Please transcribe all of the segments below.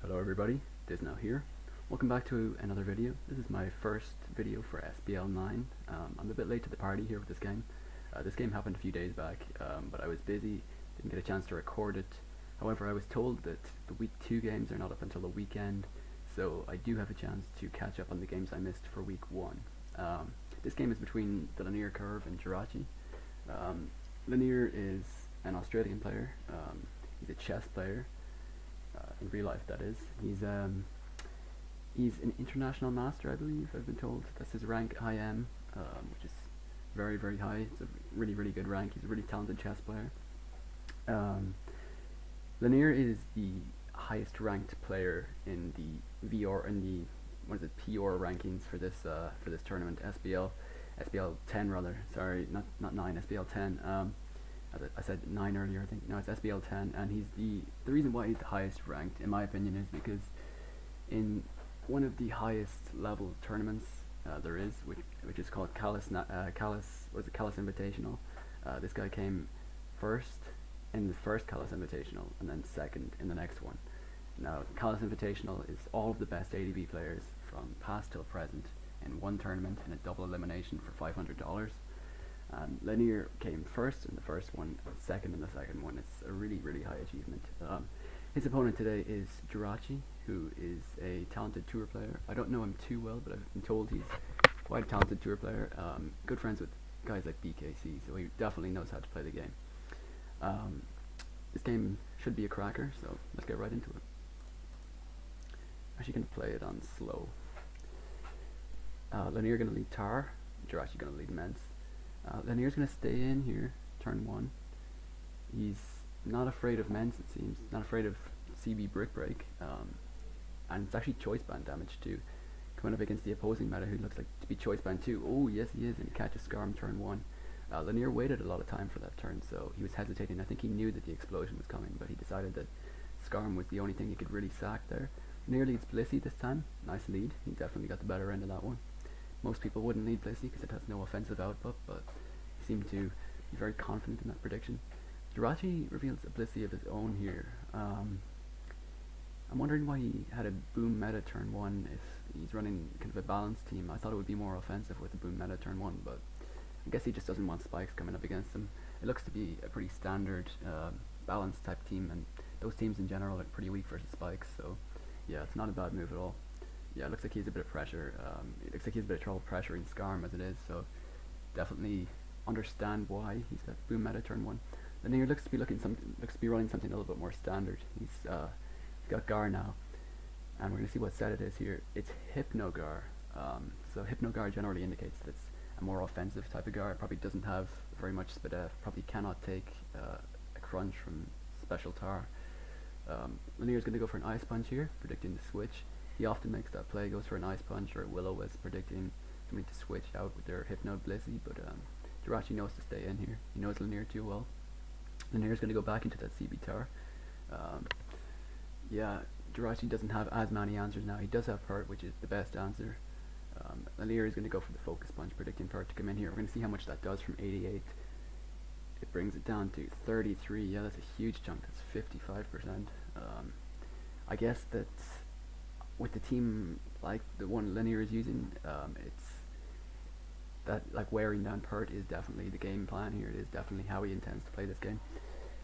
Hello everybody, Disnow here. Welcome back to another video. This is my first video for SPL 9. I'm a bit late to the party here with this game. This game happened a few days back, but I was busy, didn't get a chance to record it. However, I was told that the week 2 games are not up until the weekend, so I do have a chance to catch up on the games I missed for week 1. This game is between Thelinearcurve and Jirachee. Lanier is an Australian player. He's a chess player. In real life, that is. He's an international master, I believe. I've been told that's his rank, IM, which is very, very high. It's a really, really good rank. He's a really talented chess player. Lanier is the highest ranked player in the PR rankings for this tournament. SPL 10 rather. Sorry, not 9. SPL 10. I said 9 earlier, I think. No, it's SPL 10, and he's the reason why he's the highest ranked, in my opinion, is because in one of the highest level tournaments there is, which is called Callus Invitational. This guy came first in the first Callus Invitational, and then second in the next one. Now, Callus Invitational is all of the best ADV players from past till present in one tournament in a double elimination for $500. Lanier came first in the first one, second in the second one. It's a really, really high achievement. His opponent today is Jirachee, who is a talented tour player. I don't know him too well, but I've been told he's quite a talented tour player. Good friends with guys like BKC, so he definitely knows how to play the game. This game should be a cracker, so let's get right into it. Actually, going to play it on slow. Lanier going to lead Tar, Jirachee going to lead Mence. Lanier's going to stay in here, turn 1. He's not afraid of Mence, it seems. Not afraid of CB Brick Break. And it's actually choice band damage too. Coming up against the opposing meta who looks like to be choice band too. Oh, yes he is, and he catches Scarm turn 1. Lanier waited a lot of time for that turn, so he was hesitating. I think he knew that the explosion was coming, but he decided that Scarm was the only thing he could really sack there. Lanier leads Blissey this time. Nice lead. He definitely got the better end of that one. Most people wouldn't lead Blissey because it has no offensive output, but he seemed to be very confident in that prediction. Jirachee reveals a Blissey of his own here. I'm wondering why he had a boom meta turn 1 if he's running kind of a balanced team. I thought it would be more offensive with a boom meta turn 1, but I guess he just doesn't want spikes coming up against him. It looks to be a pretty standard balanced type team, and those teams in general are pretty weak versus spikes, so yeah, it's not a bad move at all. Yeah, it looks like he has a bit of pressure. It looks like he has a bit of trouble pressuring Scarm as it is, so definitely understand why he's got boom meta turn 1. Lanier looks to be running something a little bit more standard. He's got Gar now, and we're going to see what set it is here. It's Hypno Gar. So Hypno Gar generally indicates that it's a more offensive type of Gar. It probably doesn't have very much SPDF, probably cannot take a crunch from Special Tar. Lanier's going to go for an Ice Punch here, predicting the switch. He often makes that play, goes for an Ice Punch, or Will-O-Wisp, predicting somebody to switch out with their Hypno Blissey, but Jirachee knows to stay in here. He knows Lanier too well. Lanier's going to go back into that CB Tar. Yeah, Jirachee doesn't have as many answers now. He does have Pert, which is the best answer. Lanier is going to go for the Focus Punch, predicting Pert to come in here. We're going to see how much that does from 88. It brings it down to 33. Yeah, that's a huge chunk. That's 55%. I guess that with the team like the one Lanier is using, it's that like wearing down Pert is definitely the game plan here. It is definitely how he intends to play this game.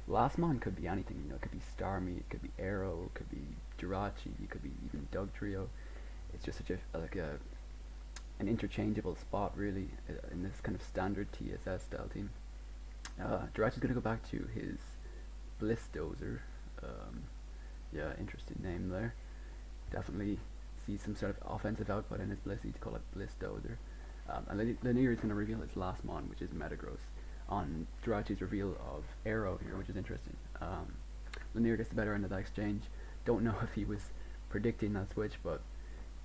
Last mon could be anything, you know. It could be Starmie, it could be Arrow, it could be Jirachee, it could be even Doug Trio. It's just such an interchangeable spot really in this kind of standard TSS style team. Jirachee's gonna go back to his Bliss Dozer. Yeah, interesting name there. Definitely see some sort of offensive output in his Blissey to call it Bliss Dozer. And Lanier is going to reveal his last mon, which is Metagross, on Jirachee's reveal of Arrow here, which is interesting. Lanier gets the better end of that exchange. Don't know if he was predicting that switch, but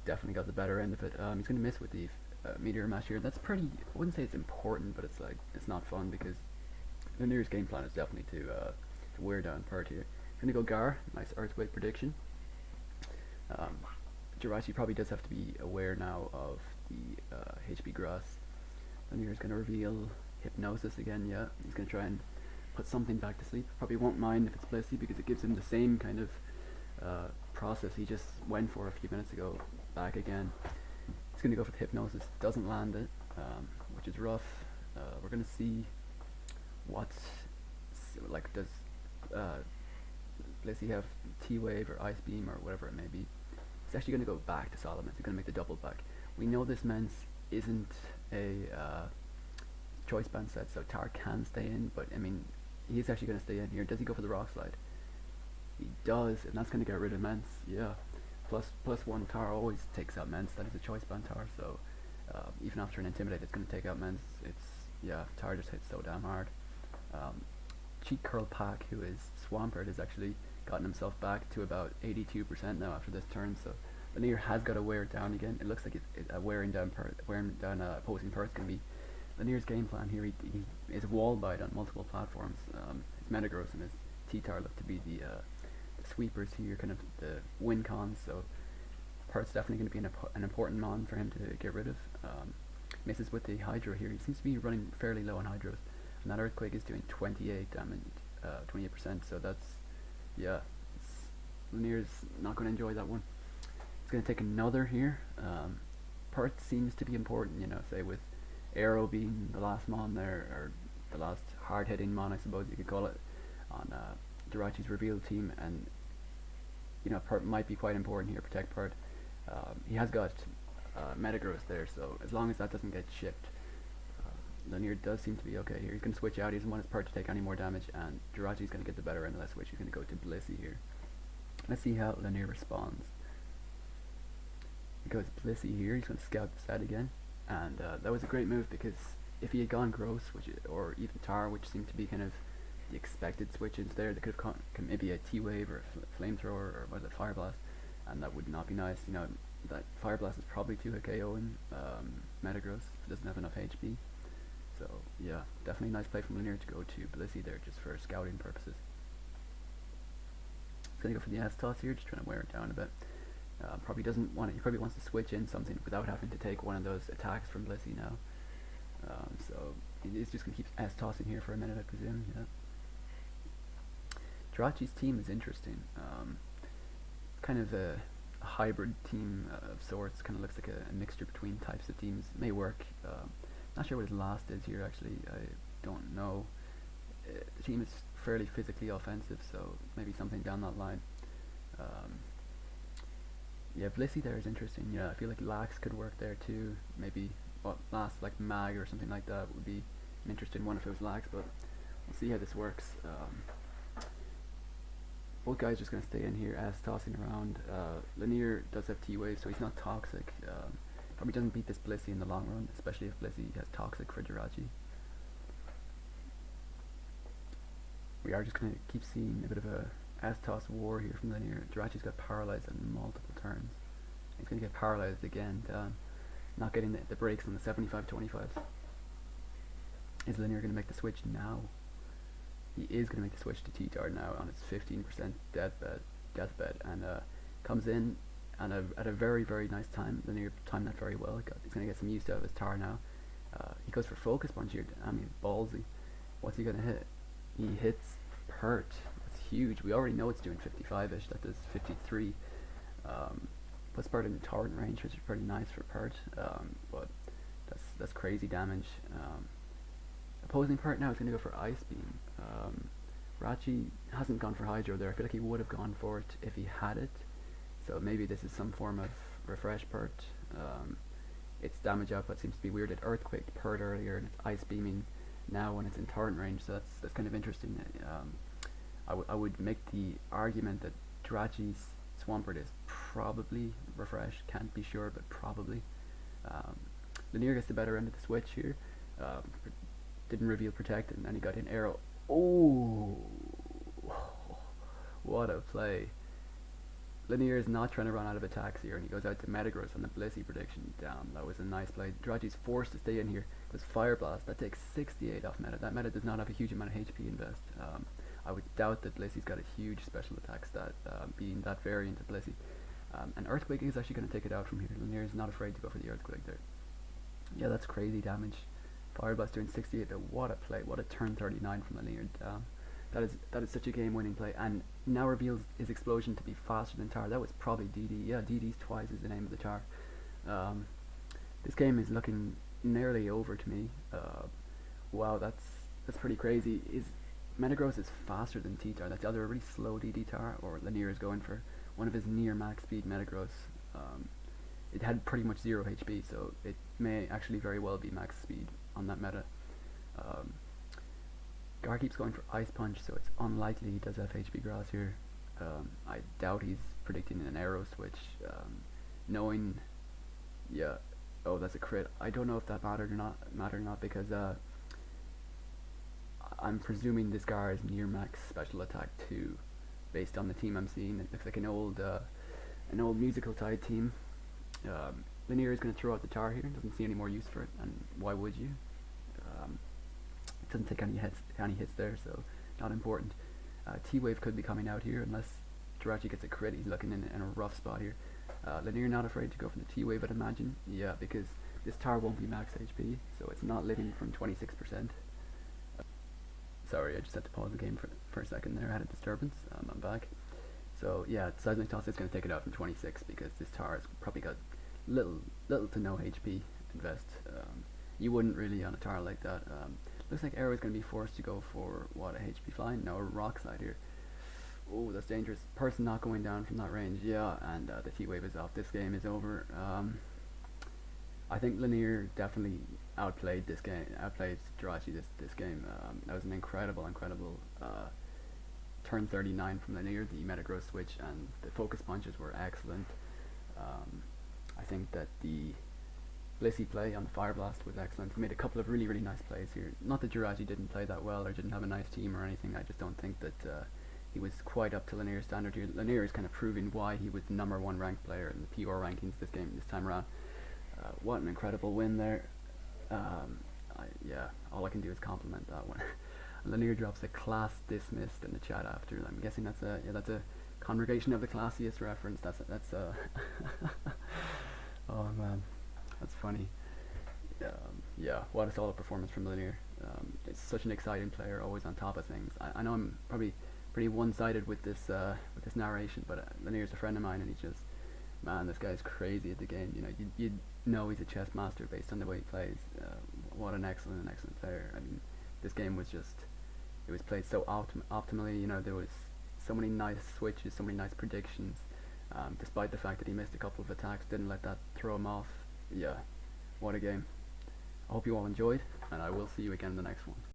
definitely got the better end of it. He's going to miss with the Meteor Mash here. That's pretty, I wouldn't say it's important, but it's not fun because Lanier's game plan is definitely to wear down Pert here. Going to go Gar, nice Earthquake prediction. Jirachee probably does have to be aware now of the HP Grass. Lanier's going to reveal Hypnosis again, yeah. He's going to try and put something back to sleep. Probably won't mind if it's Blissey because it gives him the same kind of process he just went for a few minutes ago. Back again. He's going to go for the hypnosis. Doesn't land it, which is rough. We're going to see what, like, does Blissey have T-Wave or Ice Beam or whatever it may be. He's actually going to go back to Solomon. He's going to make the double back. We know this Mence isn't a choice band set, so Tar can stay in, but I mean, he's actually going to stay in here. Does he go for the Rock Slide? He does, and that's going to get rid of Mence. Yeah, plus one Tar always takes out Mence. That is a choice band Tar, so even after an Intimidate, it's going to take out Mence. Yeah, Tar just hits so damn hard. Cheat Curl Pack, who is Swampert, has actually gotten himself back to about 82% now after this turn, so Linear has got to wear it down again. It looks like wearing down opposing Perth can be Linear's game plan here. He is wall bite on multiple platforms. His Metagross and his T-Tar look to be the sweepers here, kind of the win cons, so Perth's definitely going to be an important mon for him to get rid of. Misses with the Hydro here. He seems to be running fairly low on Hydros, and that Earthquake is doing 28 damage, 28%, so that's, yeah, Linear's not going to enjoy that one. He's going to take another here. Perth seems to be important, you know, say with Aero being the last mon there, or the last hard-hitting mon, I suppose you could call it, on Jirachee's reveal team, and you know, Perth might be quite important here, protect Perth. He has got Metagross there, so as long as that doesn't get shipped, Linear does seem to be okay here. He's going to switch out. He doesn't want his Perth to take any more damage, and Jirachee's going to get the better end of that switch. He's going to go to Blissey here. Let's see how Linear responds. He goes Blissey here. He's going to scout the set again, and that was a great move, because if he had gone Gross, or even Tar, which seemed to be kind of the expected switches there, they could have come maybe a T-Wave or a Flamethrower, or was it Fire Blast, and that would not be nice. You know, that Fire Blast is probably 2-hit KOing Metagross if it doesn't have enough HP. So yeah, definitely a nice play from Linear to go to Blissey there just for scouting purposes. He's gonna go for the S-Toss here, just trying to wear it down a bit. Probably doesn't want it. He probably wants to switch in something without having to take one of those attacks from Blissey now. So he's just gonna keep S-Tossing here for a minute, I presume. Yeah. Jirachee's team is interesting. Kind of a hybrid team of sorts. Kind of looks like a mixture between types of teams. May work. Not sure what his last is here, actually. I don't know. The team is fairly physically offensive, so maybe something down that line. Yeah, Blissey there is interesting. Yeah, I feel like Lax could work there too. Maybe last like Mag or something like that would be an interesting one if it was Lax, but we'll see how this works. Both guys just going to stay in here, tossing around. Linear does have T-Wave, so he's not toxic. Probably doesn't beat this Blissey in the long run, especially if Blissey has toxic for Jirachee. We are just going to keep seeing a bit of a S-Toss war here from Linear. Jirachee's got paralyzed on multiple turns. He's going to get paralyzed again, not getting the breaks on the 75-25s. Is Linear going to make the switch now? He is going to make the switch to T-Tar now on its 15% deathbed, and comes in and at a very, very nice time. Linear timed that very well. He's going to get some use out of his Tar now. He goes for Focus Punch here. I mean, ballsy. What's he going to hit? He hits Pert. That's huge. We already know it's doing 55-ish. That does 53. Puts Pert in torrent range, which is pretty nice for Pert. But that's crazy damage. Opposing Pert now is going to go for Ice Beam. Jirachee hasn't gone for Hydro there. I feel like he would have gone for it if he had it. So maybe this is some form of refresh Pert. Its damage output seems to be weird. It Earthquaked Pert earlier, and it's Ice Beaming now when it's in torrent range. So that's kind of interesting. I would make the argument that Jirachee's Swampert is probably refresh. Can't be sure, but probably. Linear gets the better end of the switch here. Didn't reveal Protect, and then he got in Aero. Oh, what a play. Linear is not trying to run out of attacks here, and he goes out to Metagross on the Blissey prediction. Down. That was a nice play. Jirachee's forced to stay in here. Goes Fire Blast. That takes 68 off meta. That meta does not have a huge amount of HP invest. I would doubt that Blissey's got a huge special attack stat, being that variant of Blissey. And Earthquake is actually going to take it out from here. Linear is not afraid to go for the Earthquake there. Yeah, that's crazy damage. Fire Blast doing 68 though. What a play. What a turn 39 from Linear. That is such a game-winning play, and now reveals his explosion to be faster than Tar. That was probably DD. Yeah, DD's twice is the name of the Tar. Um, this game is looking nearly over to me. Wow, that's pretty crazy. Is Metagross is faster than T-Tar. That's either a really slow DD Tar or Lanier is going for one of his near max speed Metagross. It had pretty much 0 HP, so it may actually very well be max speed on that meta. Gar keeps going for Ice Punch, so it's unlikely he does have HP Grass here. I doubt he's predicting an Arrow Switch. Knowing, yeah, oh, that's a crit. I don't know if that mattered or not because I'm presuming this Gar is near max special attack 2, based on the team I'm seeing. It looks like an old musical tide team. Lanier is going to throw out the Tar here. Doesn't see any more use for it, and why would you? It doesn't take any hits there, so not important. T-Wave could be coming out here unless Jirachee gets a crit. He's looking in a rough spot here. Lanier not afraid to go for the T-Wave, I'd imagine. Yeah, because this Tar won't be max HP, so it's not living from 26%. Sorry, I just had to pause the game for a second there. I had a disturbance. I'm back. So yeah, Seismic Toss is going to take it out from 26 because this Tar has probably got little to no HP invest. You wouldn't really on a Tar like that. Looks like Arrow is going to be forced to go for what, a HP Flying? No, a Rock Slide here. Oh, that's dangerous. Person not going down from that range. Yeah, and the T-Wave is off. This game is over. I think Lanier definitely outplayed Jirachee this game. That was an incredible turn 39 from Lanier. The Metagross switch and the focus punches were excellent. I think that the Blissey play on the Fire Blast was excellent. He made a couple of really nice plays here. Not that Jirachee didn't play that well or didn't have a nice team or anything. I just don't think that he was quite up to Lanier's standard here. Lanier is kind of proving why he was the #1 ranked player in the PR rankings this time around. What an incredible win there. Yeah, all I can do is compliment that one. Lanier drops a class dismissed in the chat after. I'm guessing that's a Congregation of the Classiest reference. That's oh man, that's funny. Yeah, what a solid performance from Lanier. It's such an exciting player, always on top of things. I know I'm probably pretty one-sided with this narration, but Lanier's a friend of mine, and he's just, man, this guy's crazy at the game. You know, you'd know he's a chess master based on the way he plays. What an excellent player. I mean, this game was just, it was played so optimally. You know, there was so many nice switches, so many nice predictions. Despite the fact that he missed a couple of attacks, didn't let that throw him off. Yeah, what a game. I hope you all enjoyed, and I will see you again in the next one.